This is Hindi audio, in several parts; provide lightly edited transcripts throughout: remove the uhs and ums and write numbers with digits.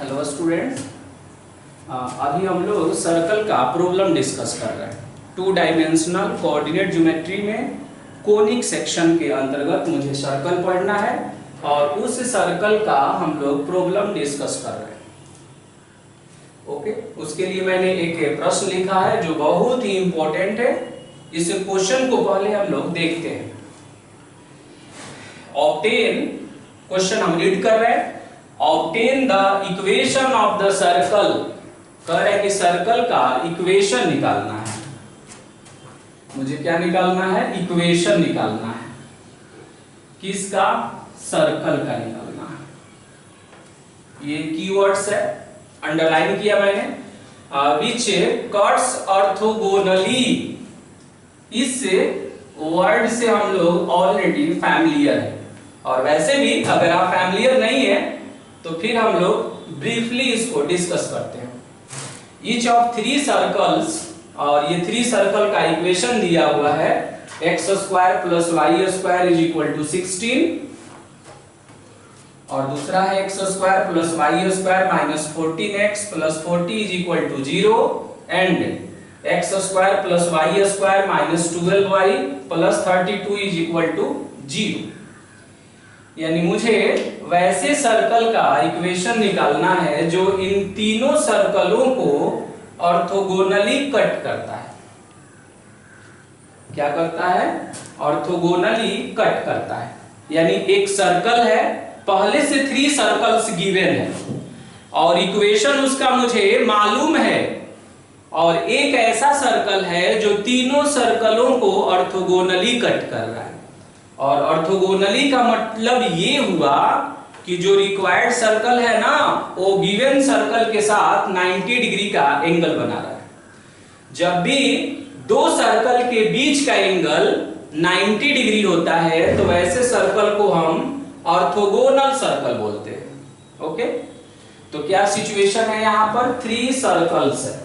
हेलो स्टूडेंट्स, अभी हम लोग सर्कल का प्रॉब्लम डिस्कस कर रहे हैं। 2 डायमेंशनल कोऑर्डिनेट ज्योमेट्री में कोनिक सेक्शन के अंतर्गत मुझे सर्कल पढ़ना है और उस सर्कल का हम लोग प्रॉब्लम डिस्कस कर रहे हैं। ओके, उसके लिए मैंने एक प्रश्न लिखा है जो बहुत ही इंपॉर्टेंट है। इस क्वेश्चन को पहले हम लोग देखते हैं। ऑब्टेन, क्वेश्चन हम रीड कर रहे हैं। Obtain the equation of the circle, कह रहे हैं कि सर्कल का इक्वेशन निकालना है। मुझे क्या निकालना है? इक्वेशन निकालना है। किसका? सर्कल का निकालना है। ये कीवर्ड्स है, अंडरलाइन किया मैंने। विच कट्स ऑर्थोगोनली, इस वर्ड से हम लोग ऑलरेडी फैमिलियर है, और वैसे भी अगर आप फैमिलियर नहीं है तो फिर हम लोग ब्रीफली इसको डिस्कस करते हैं। ईच ऑफ 3 सर्कल्स, और ये 3 सर्कल का इक्वेशन दिया हुआ है। x² + y² = 16, और दूसरा है x² + y² - 14x + 40 = 0, and x² + y² - 12y + 32 = 0। यानी मुझे वैसे सर्कल का इक्वेशन निकालना है जो इन तीनों सर्कलों को ऑर्थोगोनली कट करता है। क्या करता है? ऑर्थोगोनली कट करता है। यानी एक सर्कल है, पहले से 3 सर्कल्स गिवन है और इक्वेशन उसका मुझे मालूम है, और एक ऐसा सर्कल है जो तीनों सर्कलों को ऑर्थोगोनली कट कर रहा है। और ऑर्थोगोनली का मतलब ये हुआ कि जो रिक्वायर्ड सर्कल है ना, वो गिवन सर्कल के साथ 90 डिग्री का एंगल बना रहा है। जब भी 2 सर्कल के बीच का एंगल 90 डिग्री होता है तो वैसे सर्कल को हम ऑर्थोगोनल सर्कल बोलते हैं। ओके, तो क्या सिचुएशन है? यहां पर 3 सर्कल्स है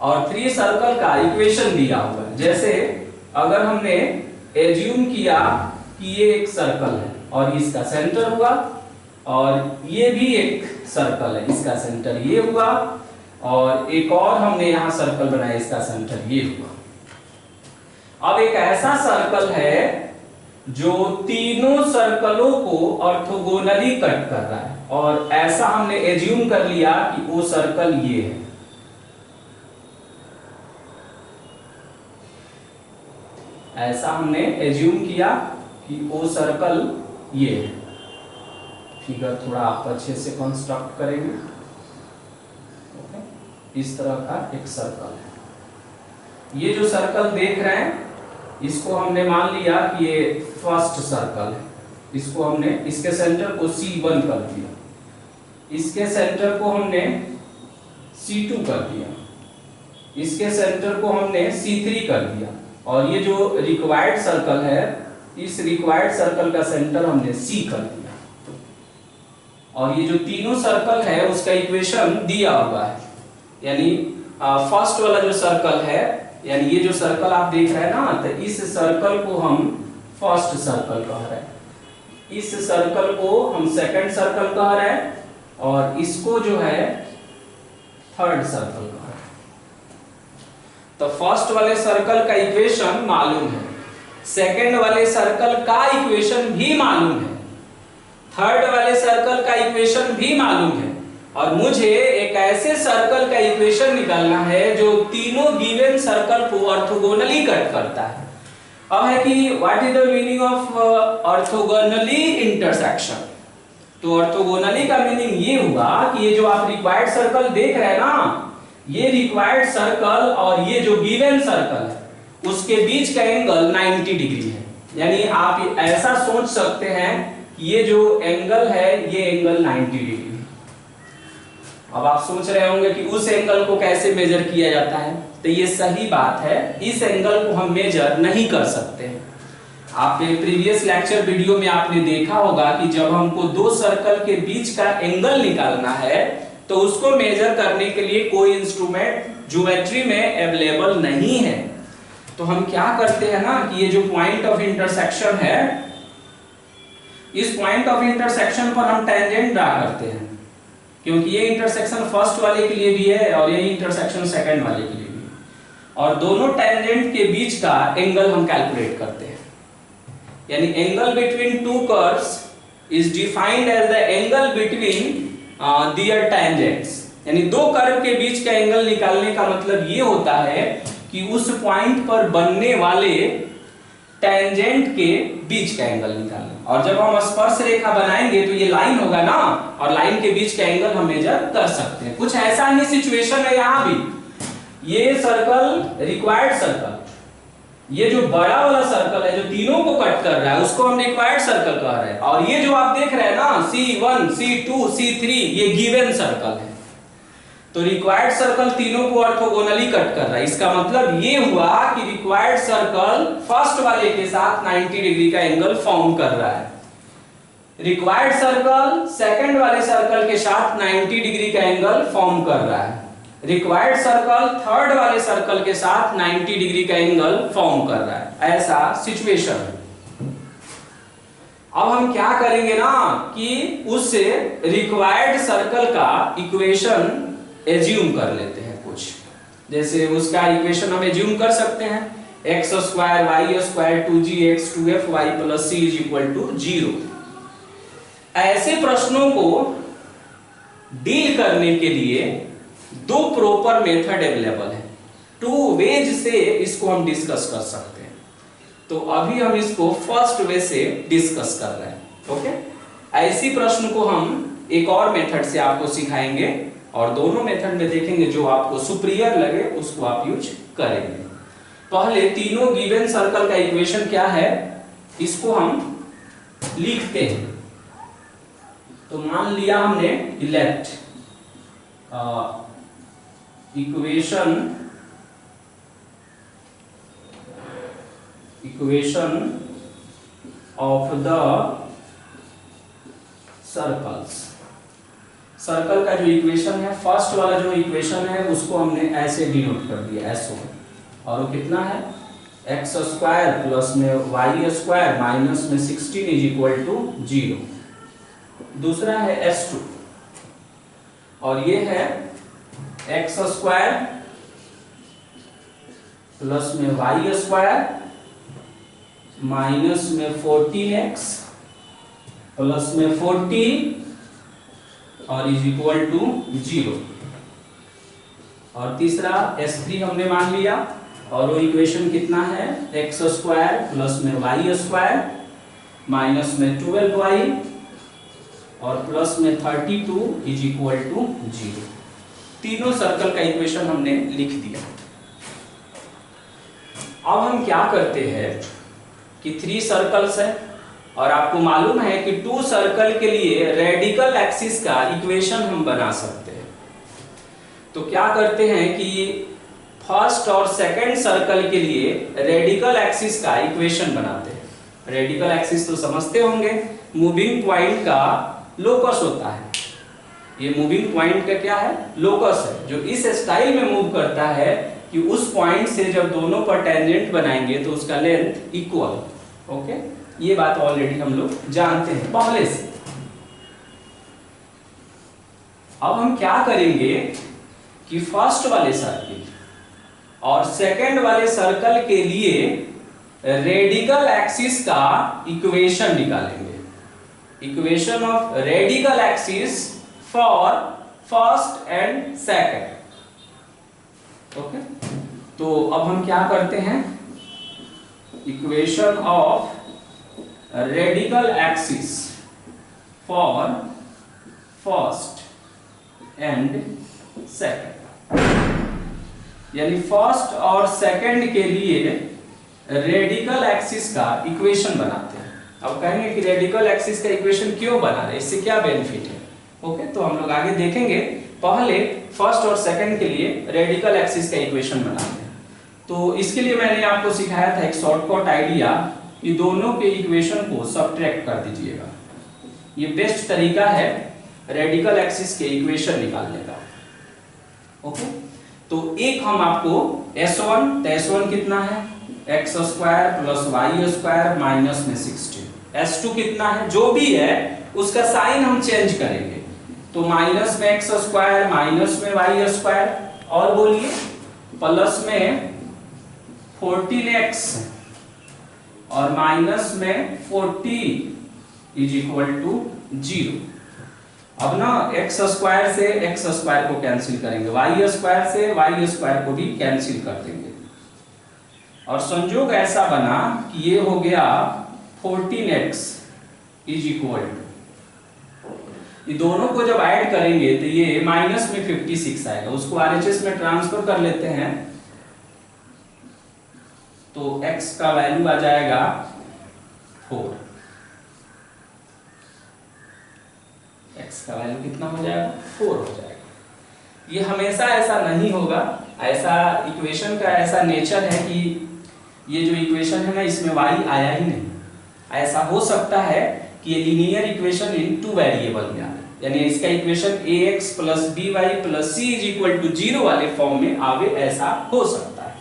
और 3 सर्कल का इक्वेशन दिया हुआ है। जैसे अगर हमने एज्यूम किया कि ये एक सर्कल है और इसका सेंटर हुआ, और ये भी एक सर्कल है, इसका सेंटर ये हुआ, और एक और हमने यहां सर्कल बनाया, इसका सेंटर ये हुआ। अब एक ऐसा सर्कल है जो तीनों सर्कलों को ऑर्थोगोनली कट कर रहा है, और ऐसा हमने एज्यूम कर लिया कि वो सर्कल ये है। ऐसा हमने एज्यूम किया कि वो सर्कल ये है। फिगर थोड़ा आप अच्छे से कंस्ट्रक्ट करेंगे। ओके, इस तरह का एक सर्कल है। ये जो सर्कल देख रहे हैं इसको हमने मान लिया कि ये फर्स्ट सर्कल है। इसको हमने, इसके सेंटर को C1 कर दिया, इसके सेंटर को हमने C2 कर दिया, इसके सेंटर को हमने C3 कर दिया, और ये जो रिक्वायर्ड सर्कल है, इस रिक्वायर्ड सर्कल का सेंटर हमने C कर दिया। और ये जो तीनों सर्कल है उसका इक्वेशन दिया हुआ है। यानी फर्स्ट वाला जो सर्कल है, यानी ये जो सर्कल आप देख रहे हैं ना, तो इस सर्कल को हम फर्स्ट सर्कल कह रहे हैं, इस सर्कल को हम सेकंड सर्कल कह रहे हैं, और इसको जो है थर्ड सर्कल कह रहे हैं। तो फर्स्ट वाले सर्कल का इक्वेशन मालूम है, सेकंड वाले सर्कल का इक्वेशन भी मालूम है, थर्ड वाले सर्कल का इक्वेशन भी मालूम है, और मुझे एक ऐसे सर्कल का इक्वेशन निकालना है जो तीनों गिवन सर्कल को ऑर्थोगोनली कट करता है। अब है कि what is the meaning of orthogonally intersection. तो ऑर्थोगोनली का मीनिंग ये हुआ कि ये जो आप रिक्वायर्ड सर्कल देख रहे हैं ना, ये रिक्वायर्ड सर्कल और ये जो गिवन सर्कल है उसके बीच का एंगल 90 डिग्री है। यानी आप ऐसा सोच सकते हैं कि ये जो एंगल है ये एंगल 90 डिग्री है। अब आप सोच रहे होंगे कि उस एंगल को कैसे मेजर किया जाता है, तो ये सही बात है, इस एंगल को हम मेजर नहीं कर सकते। आपके प्रीवियस लेक्चर वीडियो में आपने देखा होगा कि जब हमको 2 सर्कल के बीच का एंगल निकालना है तो उसको मेजर करने के लिए कोई इंस्ट्रूमेंट ज्योमेट्री में अवेलेबल नहीं है। तो हम क्या करते हैं ना कि ये जो पॉइंट ऑफ इंटरसेक्शन है, इस पॉइंट ऑफ इंटरसेक्शन पर हम टेंजेंट ड्रा करते हैं। क्योंकि ये इंटरसेक्शन फर्स्ट वाले के लिए भी है और यही इंटरसेक्शन सेकंड वाले के लिए भी है, और दोनों टेंजेंट के बीच का एंगल हम कैलकुलेट करते हैं। यानी angle between two curves is defined as the angle between their tangents. यानी दो कर्व के बीच का एंगल निकालने का मतलब ये होता है कि उस पॉइंट पर बनने वाले टेंजेंट के बीच का एंगल निकालना। और जब हम स्पर्श रेखा बनाएंगे तो ये लाइन होगा ना, और लाइन के बीच का एंगल हम मेजर कर सकते हैं। कुछ ऐसा ही सिचुएशन है यहाँ भी। ये सर्कल रिक्वायर्ड सर्कल, ये जो बड़ा वाला सर्कल है जो तीनों को कट कर रहा है उसको हम रिक्वायर्ड सर्कल कह रहे हैं, और ये जो आप देख रहे हैं ना C1, C2, C3 ये गिवन सर्कल है। तो रिक्वायर्ड सर्कल तीनों को ऑर्थोगोनली कट कर रहा है। इसका मतलब ये हुआ कि रिक्वायर्ड सर्कल फर्स्ट वाले के साथ 90 डिग्री का एंगल फॉर्म कर रहा है, रिक्वायर्ड सर्कल सेकंड वाले सर्कल के साथ 90 डिग्री का एंगल फॉर्म कर रहा है, रिक्वायर्ड सर्कल थर्ड वाले सर्कल के साथ 90 डिग्री का एंगल फॉर्म कर रहा है। ऐसा सिचुएशन है। अब हम क्या करेंगे ना कि उससे रिक्वायर्ड सर्कल का इक्वेशन एज्यूम कर लेते हैं कुछ। जैसे उसका इक्वेशन हम एज्यूम कर सकते हैं x square y square 2gx 2fy plus c is equal to 0। ऐसे प्रश्नों को डील करने के लिए दो प्रॉपर मेथड अवेलेबल है, टू वेज से इसको हम डिस्कस कर सकते हैं। तो अभी हम इसको फर्स्ट वे से डिस्कस कर रहे हैं। ओके, ऐसी प्रश्न को हम एक और मेथड से आपको सिखाएंगे, और दोनों मेथड में देखेंगे जो आपको सुपीरियर लगे उसको आप यूज करेंगे। पहले तीनों गिवन सर्कल का इक्वेशन क्या है इसको हम लिखते हैं। तो मान लिया हमने left equation of the circles. Circle का जो इक्वेशन है, फर्स्ट वाला जो इक्वेशन है उसको हमने ऐसे डिनोट कर दिया S1, और वो कितना है x स्क्वायर प्लस में y स्क्वायर माइनस में 16 इज इक्वल टू 0। दूसरा है S2, और ये है x स्क्वायर प्लस में y स्क्वायर माइनस में 14x प्लस में 40 और इज इक्वल टू 0। और तीसरा S3 हमने मान लिया, और वो इक्वेशन कितना है x स्क्वायर प्लस में y स्क्वायर माइनस में 12y और प्लस में 32 इज इक्वल टू 0। तीनों सर्कल का इक्वेशन हमने लिख दिया। अब हम क्या करते हैं कि 3 सर्कल्स है, और आपको मालूम है कि 2 सर्कल के लिए रेडिकल एक्सिस का इक्वेशन हम बना सकते हैं। तो क्या करते हैं कि फर्स्ट और सेकंड सर्कल के लिए रेडिकल एक्सिस का इक्वेशन बनाते हैं। रेडिकल एक्सिस तो समझते होंगे, मूविंग पॉइंट का लोकस होता है। ये मूविंग पॉइंट का क्या है लोकस है, जो इस स्टाइल में मूव करता है कि उस पॉइंट से जब दोनों पर टेंजेंट बनाएंगे तो उसका लेंथ इक्वल। ओके, ये बात ऑलरेडी हम लोग जानते हैं पहले से। अब हम क्या करेंगे कि फर्स्ट वाले सर्कल और सेकंड वाले सर्कल के लिए रेडिकल एक्सिस का इक्वेशन निकालेंगे। Equation of radical axis for first and second. Okay, तो अब हम क्या करते हैं, equation of radical axis for first and second, यानी फर्स्ट और सेकंड के लिए रेडिकल एक्सिस का इक्वेशन बनाते हैं। अब कहेंगे कि रेडिकल एक्सिस का इक्वेशन क्यों बना रहे, इससे क्या बेनिफिट है। ओके, तो हम लोग आगे देखेंगे। पहले फर्स्ट और सेकंड के लिए रेडिकल एक्सिस का इक्वेशन बनाते हैं। तो इसके लिए मैंने आपको सिखाया था एक शॉर्टकट आइडिया कि दोनों के इक्वेशन को सब्ट्रैक्ट कर दीजिएगा। ये बेस्ट तरीका है रेडिकल एक्सिस के इक्वेशन निकालने का। ओके, तो एक हम आपको S1, तो S1 कितना है x square plus y square minus में 16। S2 कितना है, जो भी है उसका साइन हम चेंज करेंगे। तो माइनस में एक्स स्क्वायर माइनस में वाई स्क्वायर और बोलिए प्लस में 14x और माइनस में 40 इज इक्वल टू 0। अब ना एक्स स्क्वायर से एक्स स्क्वायर को कैंसिल करेंगे, वाई स्क्वायर से वाई स्क्वायर को भी कैंसिल कर देंगे और संयोग ऐसा बना कि ये हो गया 14x इज इक्वल टू, ये दोनों को जब ऐड करेंगे तो ये माइनस में 56 आएगा, उसको आरएचएस में ट्रांसफर कर लेते हैं तो x का वैल्यू आ जाएगा 4। x का वैल्यू कितना हो जाएगा 4 हो जाएगा। ये हमेशा ऐसा नहीं होगा, ऐसा इक्वेशन का ऐसा नेचर है कि ये जो इक्वेशन है ना इसमें y आया ही नहीं। ऐसा हो सकता है कि ये लीनियर इक्वेशन इन 2 वेरिएबल में आए, यानी इसका equation ax plus by plus c is equal to 0 वाले फॉर्म में आवे, ऐसा हो सकता है।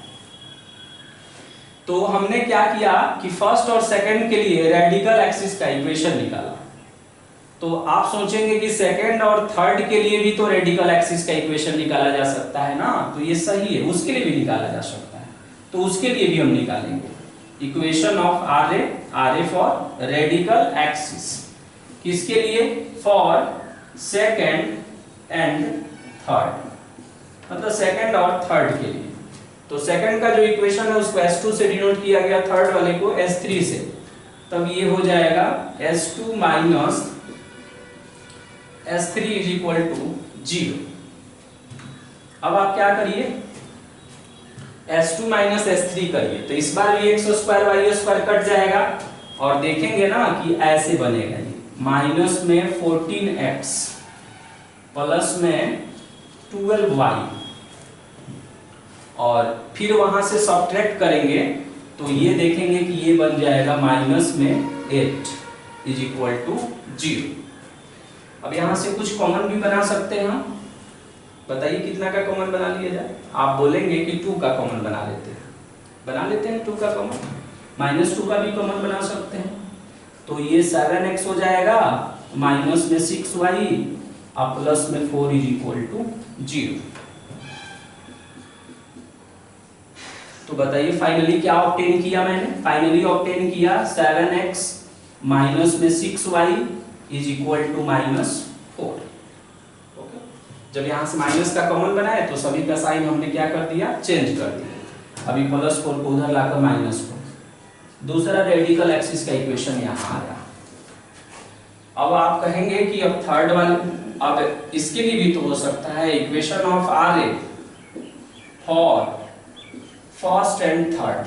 तो हमने क्या किया कि फर्स्ट और सेकंड के लिए रेडिकल एक्सिस का इक्वेशन निकाला। तो आप सोचेंगे कि सेकंड और थर्ड के लिए भी तो रेडिकल एक्सिस का इक्वेशन निकाला जा सकता है ना, तो ये सही है, उसके लिए भी निकाला जा सकता है, तो उसके लिए भी हम निकालेंगे equation of RA for radical axis. किसके लिए? फॉर सेकंड एंड थर्ड, मतलब सेकंड और थर्ड के लिए। तो सेकंड का जो इक्वेशन है उसको S2 से डिनोट किया गया, थर्ड वाले को S3 से, तब ये हो जाएगा S2 minus S3 is equal to 0। अब आप क्या करिए, S2 माइनस S3 करिए, तो इस बार भी x स्क्वायर वाई स्क्वायर कट जाएगा और देखेंगे ना कि ऐसे बनेगा ये माइनस में 14x प्लस में 12y और फिर वहां से सब्ट्रैक्ट करेंगे तो ये देखेंगे कि ये बन जाएगा माइनस में 8 इज इक्वल टू 0। अब यहां से कुछ कॉमन भी बना सकते हैं हम, बताइए कितना का कॉमन बना लिया जाए? आप बोलेंगे कि 2 का कॉमन बना लेते हैं 2 का कॉमन, -2 का भी कॉमन बना सकते हैं, तो ये 7x हो जाएगा माइनस में 6y और प्लस में 4 इज इक्वल टू 0। तो बताइए फाइनली क्या ऑब्टेन किया मैंने? फाइनली ऑब्टेन किया 7x माइनस में 6y is equal to -4। Okay, जब यहां से माइनस का कॉमन बनाए तो सभी का साइन हमने क्या कर दिया? चेंज कर दिया। अभी +4 को उधर लाकर -4। दूसरा रेडिकल एक्सिस का इक्वेशन यहां आ रहा। अब आप कहेंगे कि अब थर्ड वाले, अब इसके लिए भी तो हो सकता है equation of RA for first and third,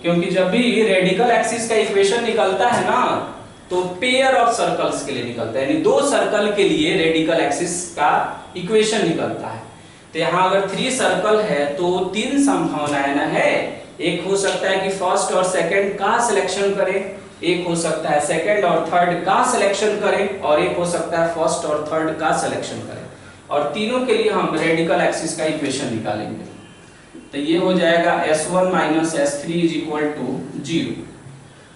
क्योंकि जब भी रेडिकल एक्सिस का इक्वेशन निकलता है ना तो पेयर ऑफ सर्कल्स के लिए निकलता है, यानी 2 सर्कल के लिए रेडिकल एक्सिस का इक्वेशन निकलता है। तो यहाँ अगर 3 सर्कल है तो 3 संभावनाएं ना है, एक हो सकता है कि फर्स्ट और सेकंड का सिलेक्शन करें, एक हो सकता है सेकंड और थर्ड का सिलेक्शन करें, और एक हो सकता है फर्स्ट और थर्ड का सिलेक्शन करें, और तीनों के लिए हम रेडिकल एक्सिस का इक्वेशन निकालेंगे। तो ये हो जाएगा S1 minus S3 is equal to 0।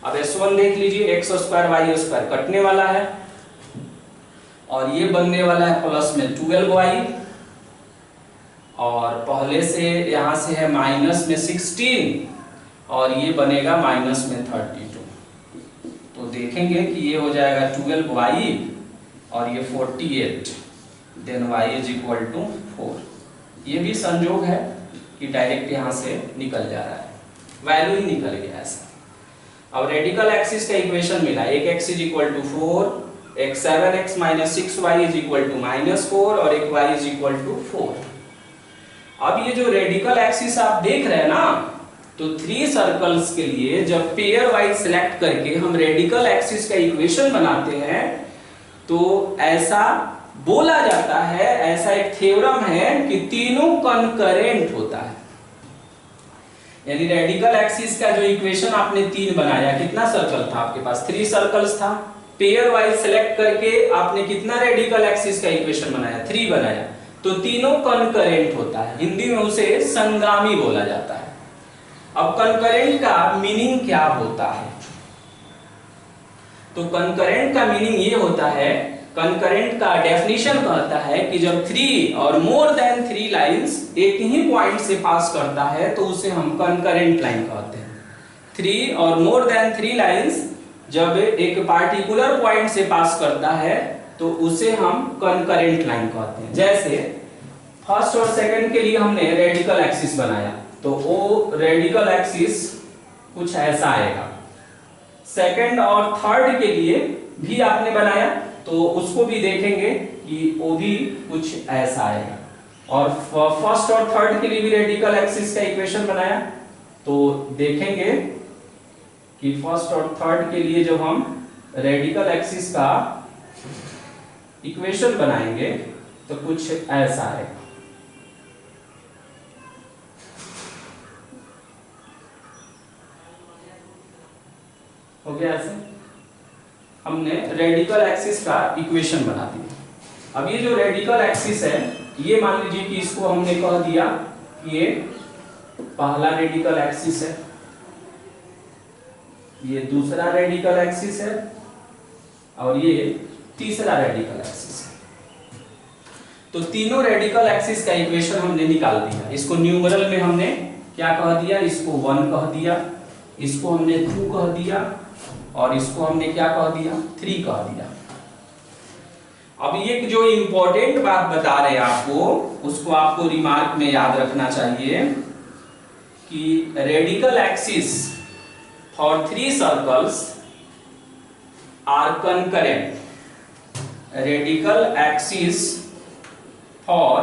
अब S1 देख लीजिए, x स्क्वायर वाई स्क्वायर कटने वाला है और ये बनने वाला है प्लस में 12y, और पहले से यहां से है माइनस में 16 और ये बनेगा माइनस में 32। तो देखेंगे कि ये हो जाएगा 12y और ये 48, then y is equal to 4। ये भी संयोग है कि डायरेक्ट यहां से निकल जा रहा है, वैल्यू ही निकल गया ऐसा। अब रेडिकल एक्सिस का इक्वेशन मिला, एक x इज इक्वल टू 4, एक 7x minus 6y is equal to -4 और एक y इज इक्वल टू 4। अब ये जो रेडिकल एक्सिस आप देख रहे हैं ना, तो 3 सर्कल्स के लिए जब पेयर वाइज सिलेक्ट करके हम रेडिकल एक्सिस का इक्वेशन बनाते हैं तो ऐसा बोला जाता है, ऐसा एक थ्योरम है कि तीनों कनकरेंट होता है। यानी रेडिकल एक्सिस का जो इक्वेशन आपने 3 बनाया, कितना सर्कल था आपके पास? 3 सर्कल्स था। पेयर वाइज सिलेक्ट करके आपने कितना रेडिकल एक्सिस का इक्वेशन बनाया? 3 बनाया, तो तीनों कनकरेंट होता है, हिंदी में उसे संगामी बोला जाता है। अब कनकरेंट का मीनिंग क्या होता है? तो कनकरेंट का मीनिंग ये होता है, कंकरेंट का डेफिनेशन कहता है कि जब 3 और मोर देन 3 लाइंस एक ही पॉइंट से पास करता है तो उसे हम कंकरेंट लाइन कहते हैं। 3 और मोर देन 3 लाइंस जब एक पार्टिकुलर पॉइंट से पास करता है तो उसे हम कंकरेंट लाइन कहते हैं। जैसे फर्स्ट और सेकंड के लिए हमने रेडिकल एक्सिस बनाया तो वो रेडिकल एक्सिस कुछ ऐसा आएगा। सेकंड और थर्ड के लिए भी आपने बनाया तो उसको भी देखेंगे कि वो भी कुछ ऐसा आएगा। और फर्स्ट और थर्ड के लिए भी रेडिकल एक्सिस का इक्वेशन बनाया तो देखेंगे कि फर्स्ट और थर्ड के लिए जब हम रेडिकल एक्सिस का इक्वेशन बनाएंगे तो कुछ ऐसा आएगा। हो गया ऐसे हमने रेडिकल एक्सिस का इक्वेशन बना दिया। अब ये जो रेडिकल एक्सिस है ये मान लीजिए कि इसको हमने कह दिया कि ये पहला रेडिकल एक्सिस है, ये दूसरा रेडिकल एक्सिस है और ये तीसरा रेडिकल एक्सिस है। तो तीनों रेडिकल एक्सिस का इक्वेशन हमने निकाल दिया। इसको न्यूमरल में हमने क्या कह दिया, इसको 1 कह दिया, इसको हमने 2 कह दिया और इसको हमने क्या कह दिया 3 कह दिया। अब ये जो इंपॉर्टेंट बात बता रहे हैं आपको उसको आपको रिमार्क में याद रखना चाहिए कि radical axis for 3 circles are concurrent. Radical axis for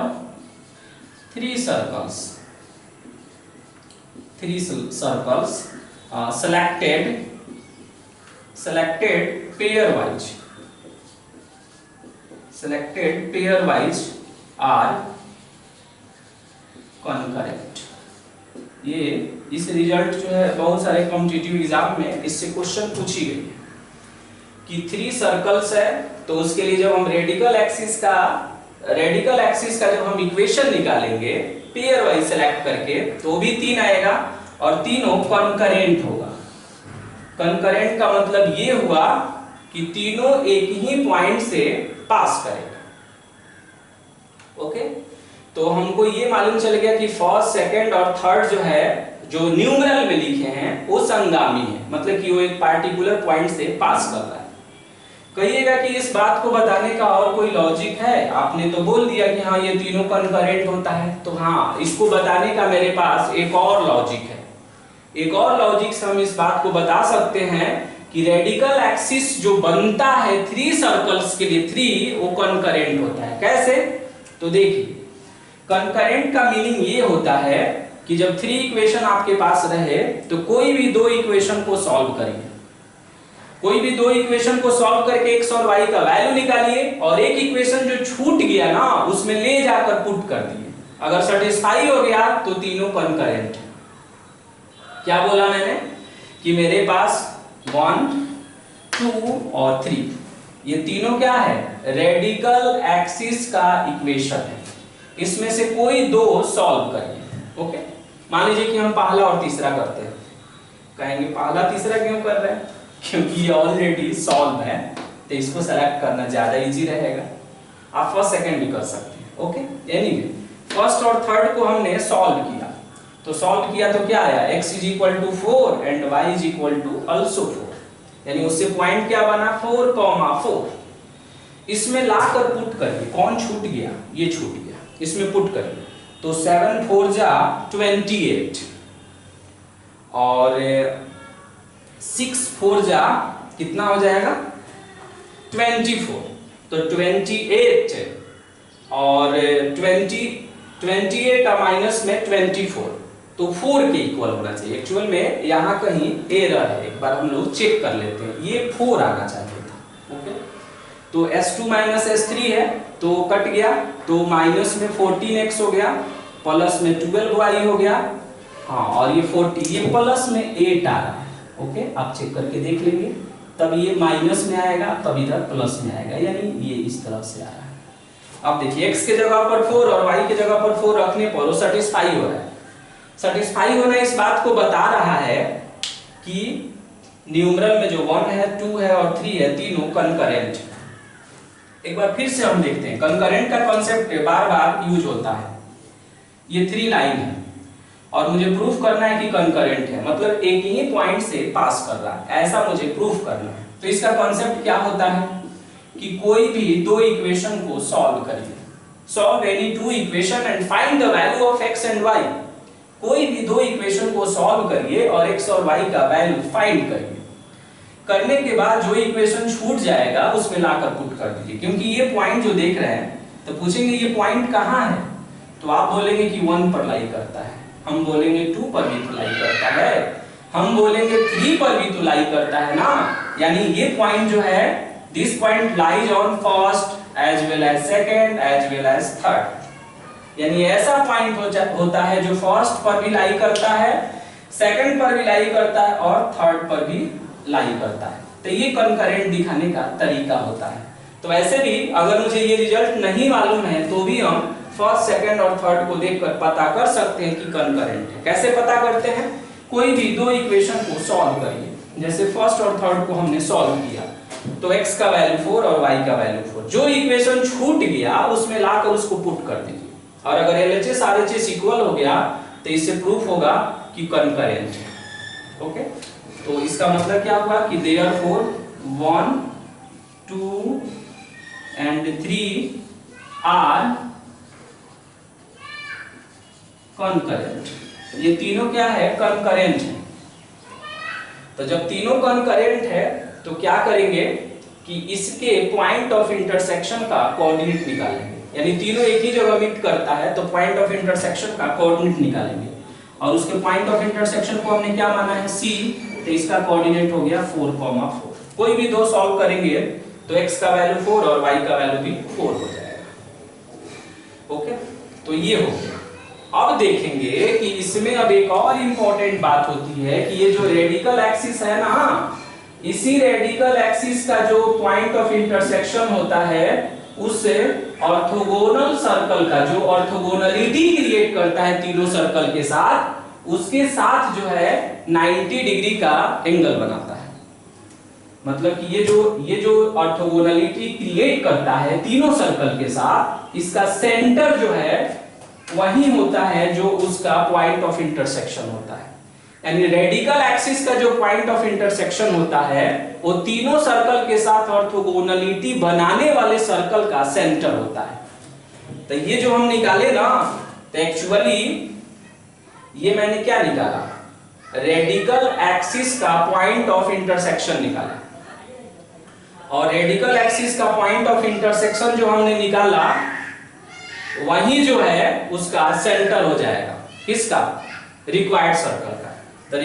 3 circles selected pairwise are concurrent। ये इस रिजल्ट जो है बहुत सारे कॉम्पिटिटिव एग्जाम में इससे क्वेश्चन पूछी गई है कि 3 सर्कल्स है तो उसके लिए जब हम रेडिकल एक्सिस का जब हम इक्वेशन निकालेंगे पेयर वाइज सेलेक्ट करके तो भी 3 आएगा और तीनों कंकरेंट होगा। कंकरेंट का मतलब ये हुआ कि तीनों एक ही पॉइंट से पास करेगा। ओके, तो हमको ये मालूम चल गया कि फर्स्ट, सेकंड और थर्ड जो है जो न्यूमरल में लिखे हैं वो संगामी है, मतलब कि वो एक पार्टिकुलर पॉइंट से पास कर रहा है। कहिएगा कि इस बात को बताने का और कोई लॉजिक है? आपने तो बोल दिया कि हाँ ये तीनों कंकरेंट होता है, तो हाँ इसको बताने का मेरे पास एक और लॉजिक है। एक और लॉजिक से हम इस बात को बता सकते हैं कि रेडिकल एक्सिस जो बनता है 3 सर्कल्स के लिए 3 वो कंकरेंट होता है। कैसे? तो देखिए कंकरेंट का मीनिंग ये होता है कि जब 3 इक्वेशन आपके पास रहे तो कोई भी 2 इक्वेशन को सॉल्व करिए। कोई भी 2 इक्वेशन को सॉल्व करके x और y का वैल्यू निकालिए और एक इक्वेशन जो छूट गया ना उसमें ले जाकर पुट कर दिए। अगर सेटिस्फाई हो गया तो तीनों कंकरेंट है। क्या बोला मैंने कि मेरे पास 1, 2 और 3 ये तीनों क्या है? रेडिकल एक्सिस का इक्वेशन है। इसमें से कोई 2 सॉल्व करिए। ओके, मान लीजिए कि हम पहला और तीसरा करते हैं। कहेंगे पहला तीसरा क्यों कर रहे हैं? क्योंकि ये ऑलरेडी सॉल्व है तो इसको सेलेक्ट करना ज्यादा इजी रहेगा। आप फर्स्ट सेकंड भी कर सकते हैं। ओके, एनीवे फर्स्ट और थर्ड को हमने सॉल्व किया तो सॉल्व किया तो क्या आया? x = 4 एंड y = also 4, यानी उससे पॉइंट क्या बना? 4, 4। इसमें लाकर पुट करिए। कौन छूट गया? ये छूट गया, इसमें पुट करिए तो 7 4 जा 28 और 6 4 जा कितना हो जाएगा? 24। तो 28 और 28 माइनस में 24 तो 4 के इक्वल होना चाहिए। एक्चुअल में यहाँ कहीं एरर है, एक बार हम लोग चेक कर लेते हैं। ये 4 आना चाहिए था। ओके, तो s2 - s3 है तो कट गया तो माइनस में 14x हो गया, प्लस में 12y हो गया। हाँ, और ये 40 ये प्लस में 8 आ रहा है। ओके, आप चेक करके देख लेंगे। तब ये माइनस में आएगा तब इधर प्लस में आएगा, यानी ये इस तरह से आ रहा है। अब देखिए x के जगह पर 4 और y के जगह पर 4 रखने पर वो सेटिस्फाई हो रहा है। सेटिस्फाई होना इस बात को बता रहा है कि न्यूमरल में जो 1 है, 2 है और 3 है तीनों कंकरेंट है। एक बार फिर से हम देखते हैं, कंकरेंट का कॉन्सेप्ट बार बार यूज होता है। ये 3 लाइन है और मुझे प्रूफ करना है कि कंकरेंट है, मतलब एक ही पॉइंट से पास कर रहा है, ऐसा मुझे प्रूफ करना है। तो इसका कॉन्सेप्ट क्या होता है कि कोई भी दो इक्वेशन को सॉल्व करिए, solve any two equation and find the value of x and y। कोई भी दो इक्वेशन को सॉल्व करिए और x और y का वैल्यू फाइंड करिए। करने के बाद जो इक्वेशन छूट जाएगा उसमें लाकर पुट कर दीजिए, क्योंकि ये पॉइंट जो देख रहे हैं तो पूछेंगे ये पॉइंट कहाँ है, तो आप बोलेंगे कि 1 पर लाई करता है, हम बोलेंगे 2 पर भी तो लाई करता है, हम बोलेंगे 3 पर भी तो लाई करता है ना। यानी ये पॉइंट जो है, this point lies on first as well as second as well as third. यानी ऐसा पॉइंट होता है जो फर्स्ट पर भी लाई करता है, सेकंड पर भी लाई करता है और थर्ड पर भी लाई करता है। तो ये कंकरेंट दिखाने का तरीका होता है। तो वैसे भी अगर मुझे ये रिजल्ट नहीं मालूम है तो भी हम फर्स्ट, सेकंड और थर्ड को देखकर पता कर सकते हैं कि कंकरेंट है। कैसे पता करते हैं? कोई भी दो इक्वेशन को सॉल्व करिए, जैसे फर्स्ट और थर्ड को हमने सॉल्व किया तो x का वैल्यू 4 और y का वैल्यू 4, जो इक्वेशन छूट गया उसमें लाकर उसको पुट कर दीजिए, और अगर LHS RHS इक्वल हो गया तो इससे प्रूफ होगा कि कंकरेंट है। ओके, तो इसका मतलब क्या होगा कि therefore 1, 2 and 3 are concurrent। ये तीनों क्या है? कंकरेंट है। तो जब तीनों कंकरेंट है तो क्या करेंगे कि इसके पॉइंट ऑफ इंटरसेक्शन का कोऑर्डिनेट निकालेंगे, यानी तीनों एक ही जगह मीट करता है तो पॉइंट ऑफ इंटरसेक्शन का कोऑर्डिनेट निकालेंगे, और उसके पॉइंट ऑफ इंटरसेक्शन को हमने क्या माना है? C, तो इसका कोऑर्डिनेट हो गया 4,4। कोई भी दो सॉल्व करेंगे तो x का वैल्यू 4 और y का वैल्यू भी 4 हो जाएगा। ओके, तो ये हो गया। अब देखेंगे कि इसमें अब एक और इंपॉर्टेंट बात होती है कि ये जो रेडिकल एक्सिस है ना, इसी रेडिकल एक्सिस का जो पॉइंट ऑफ इंटरसेक्शन होता है उससे ऑर्थोगोनल सर्कल का जो ऑर्थोगोनलिटी क्रिएट करता है तीनों सर्कल के साथ, उसके साथ जो है 90 डिग्री का एंगल बनाता है। मतलब कि ये जो ऑर्थोगोनलिटी क्रिएट करता है तीनों सर्कल के साथ, इसका सेंटर जो है वही होता है जो उसका पॉइंट ऑफ इंटरसेक्शन होता है। यानी रेडिकल एक्सिस का जो पॉइंट ऑफ इंटरसेक्शन होता है वो तीनों सर्कल के साथ ऑर्थोगोनलिटी बनाने वाले सर्कल का सेंटर होता है। तो ये जो हम निकाले ना, तो एक्चुअली ये मैंने क्या निकाला? रेडिकल एक्सिस का पॉइंट ऑफ इंटरसेक्शन निकाला, और रेडिकल एक्सिस का पॉइंट ऑफ इंटरसेक्शन जो हमने निकाला वही जो है उसका सेंटर हो जाएगा। किसका? रिक्वायर्ड सर्कल का। तो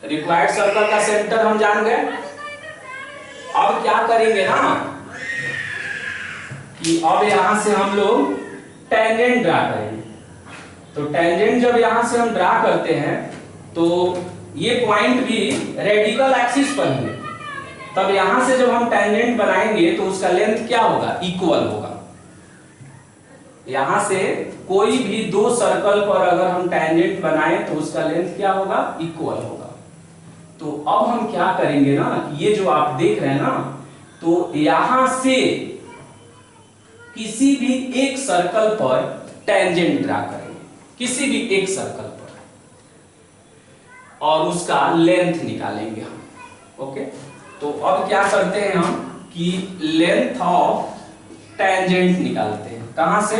रिक्वायर्ड सर्कल का सेंटर हम जान गए। अब क्या करेंगे ना कि अब यहां से हम लोग टेंजेंट ड्रा करेंगे। तो टेंजेंट जब यहां से हम ड्रा करते हैं तो ये पॉइंट भी रेडिकल एक्सिस पर ही है, तब यहां से जब हम टेंजेंट बनाएंगे तो उसका लेंथ क्या होगा? इक्वल होगा। यहां से कोई भी दो सर्कल पर अगर हम टेंजेंट बनाएं तो उसका लेंथ क्या होगा? इक्वल होगा। तो अब हम क्या करेंगे ना, ये जो आप देख रहे हैं ना, तो यहां से किसी भी एक सर्कल पर टेंजेंट ड्रा करेंगे, किसी भी एक सर्कल पर, और उसका लेंथ निकालेंगे हम। ओके, तो अब क्या करते हैं हम कि लेंथ ऑफ टेंजेंट निकालते हैं। कहां से?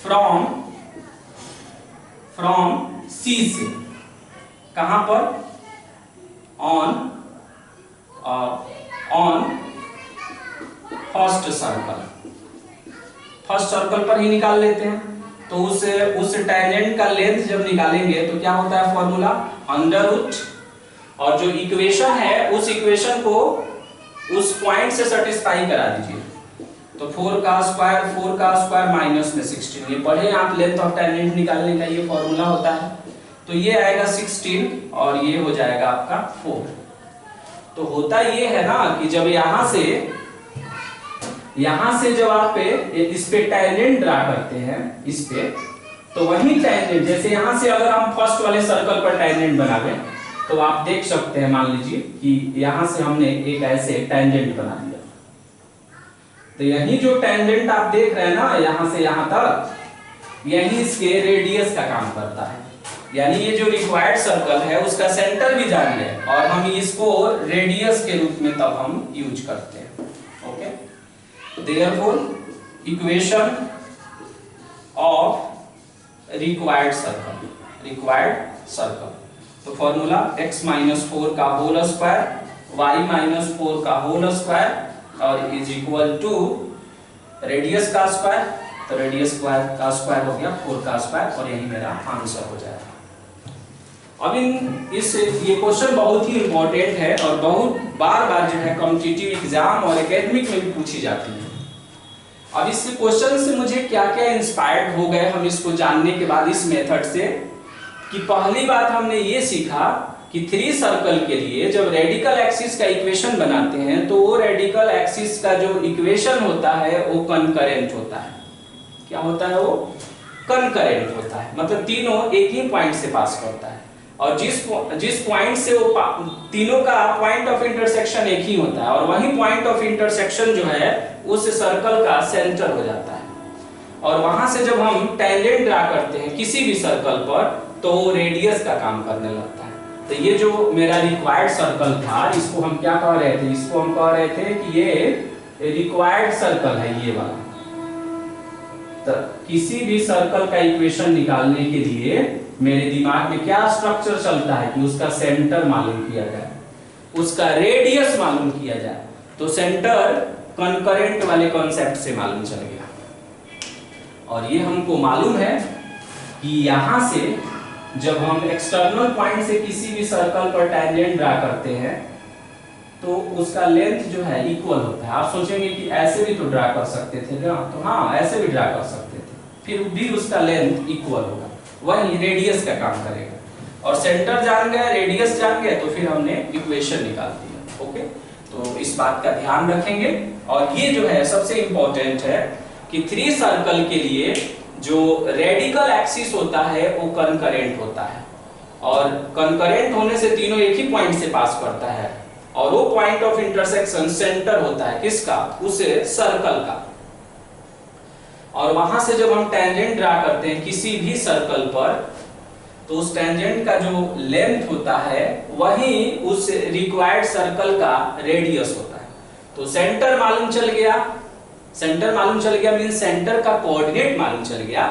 फ्रॉम C से। कहां पर? ऑन फर्स्ट सर्कल पर ही निकाल लेते हैं। तो उस टेंजेंट का लेंथ जब निकालेंगे तो क्या होता है फॉर्मूला? अंडर रूट, और जो इक्वेशन है उस इक्वेशन को उस पॉइंट से सेटिस्फाई करा दीजिए। तो 4 का स्क्वायर माइनस में 16, ये पढ़े आप, लेंथ ऑफ टेंजेंट निकालने का ये फॉर्मूला होता है। तो ये आएगा 16 और ये हो जाएगा आपका 4। तो होता ये है ना कि जब यहां से जब आप इस पे टेंजेंट ड्रा करते हैं इस पे, तो वही टेंजेंट, जैसे यहां से अगर हम फर्स्ट वाले सर्कल पर टेंजेंट बनावे तो आप देख सकते हैं, मान लीजिए कि यहां से हमने एक ऐसे टेंजेंट बना दिया, तो यही जो टेंजेंट आप देख रहे हैं ना यहां से यहां तक, यही इसके रेडियस का काम करता है। यानी ये जो रिक्वायर्ड सर्कल है उसका सेंटर भी जान ले और हम इसको रेडियस के रूप में तब हम यूज करते हैं। Okay, therefore equation of required circle, तो फॉर्मूला x माइनस 4 का होल स्क्वायर, y माइनस 4 का होल स्क्वायर और इज इक्वल टू रेडियस का स्क्वायर, तो रेडियस स्क्वायर का स्क्वायर हो गया 4 का स्क्वायर और यही मेरा आंसर हो जाएगा। अब ये क्वेश्चन बहुत ही इंपॉर्टेंट है और बहुत बार जो है कॉम्पिटिटिव एग्जाम और एकेडमिक में भी पूछी जाती है। अब इस क्वेश्चन से मुझे क्या क्या इंस्पायर्ड हो गए हम इसको जानने के बाद इस मेथड से, कि पहली बात हमने ये सीखा कि 3 सर्कल के लिए जब रेडिकल एक्सिस का इक्वेशन बनाते हैं तो वो रेडिकल एक्सिस का जो इक्वेशन होता है वो कनकरेंट होता है। क्या होता है? वो कनकरेंट होता है, मतलब तीनों एक ही पॉइंट से पास करता है और जिस पॉइंट से वो तीनों का पॉइंट ऑफ इंटरसेक्शन एक ही होता है और वही पॉइंट ऑफ इंटरसेक्शन जो है उस सर्कल का सेंटर हो जाता है। और वहां से जब हम टेंजेंट ड्रा करते हैं किसी भी सर्कल पर तो वो रेडियस का काम करने लगता है। तो ये जो मेरा रिक्वायर्ड सर्कल था इसको हम क्या कह रहे थे? इसको हम कह रहे थे कि ये रिक्वायर्ड सर्कल है, ये वाला। तो किसी भी सर्कल का इक्वेशन निकालने के लिए मेरे दिमाग में क्या स्ट्रक्चर चलता है कि उसका सेंटर मालूम किया जाए, उसका रेडियस मालूम किया जाए। तो सेंटर कनकरेंट वाले कॉन्सेप्ट से मालूम चल गया और ये हमको मालूम है कि यहां से जब हम एक्सटर्नल पॉइंट से किसी भी सर्कल पर टेंजेंट ड्रा करते हैं तो उसका लेंथ जो है इक्वल होता है। आप सोचेंगे कि ऐसे भी तो ड्रा कर सकते थे ना, तो हाँ ऐसे भी ड्रा कर सकते थे, फिर भी उसका लेंथ इक्वल होगा, वही रेडियस का काम करेगा। और सेंटर जान गए, रेडियस जान गए, तो फिर हमने इक्वेशन निकाल दिया। ओके, तो इस बात का ध्यान रखेंगे। और ये जो है सबसे इंपॉर्टेंट है कि 3 सर्कल के लिए जो रेडिकल एक्सिस होता है वो कनकरेंट होता है और कनकरेंट होने से तीनों एक ही पॉइंट से पास करता है और वो पॉइंट ऑफ इंटरसेक्शन सेंटर होता है किसका? उस सर्कल का। और वहां से जब हम टेंजेंट ड्रा करते हैं किसी भी सर्कल पर तो उस टेंजेंट का जो लेंथ होता है वही उस रिक्वायर्ड सर्कल का रेडियस होता है। तो सेंटर मालूम चल गया, सेंटर मालूम चल गया मींस सेंटर का कोऑर्डिनेट मालूम चल गया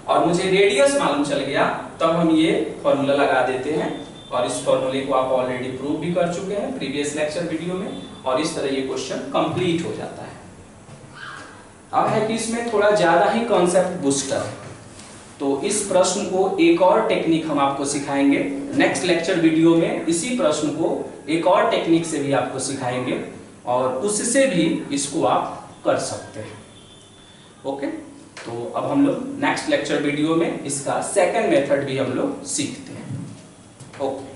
और मुझे रेडियस मालूम चल गया, तब हम ये फॉर्मूला लगा देते हैं। और इस फॉर्मूले को आप ऑलरेडी प्रूव भी कर चुके हैं प्रीवियस लेक्चर वीडियो में और इस तरह ये क्वेश्चन कंप्लीट हो जाता है। अब है कि इसमें थोड़ा ज्यादा ही कॉन्सेप्ट बूस्टर है, तो इस प्रश्न को एक और टेक्निक हम आपको सिखाएंगे नेक्स्ट लेक्चर वीडियो में। इसी प्रश्न को एक और टेक्निक से भी आपको सिखाएंगे और उससे भी इसको आप कर सकते हैं। ओके, तो अब हम लोग नेक्स्ट लेक्चर वीडियो में इसका सेकंड मेथड भी हम लोग सीखते हैं। ओके।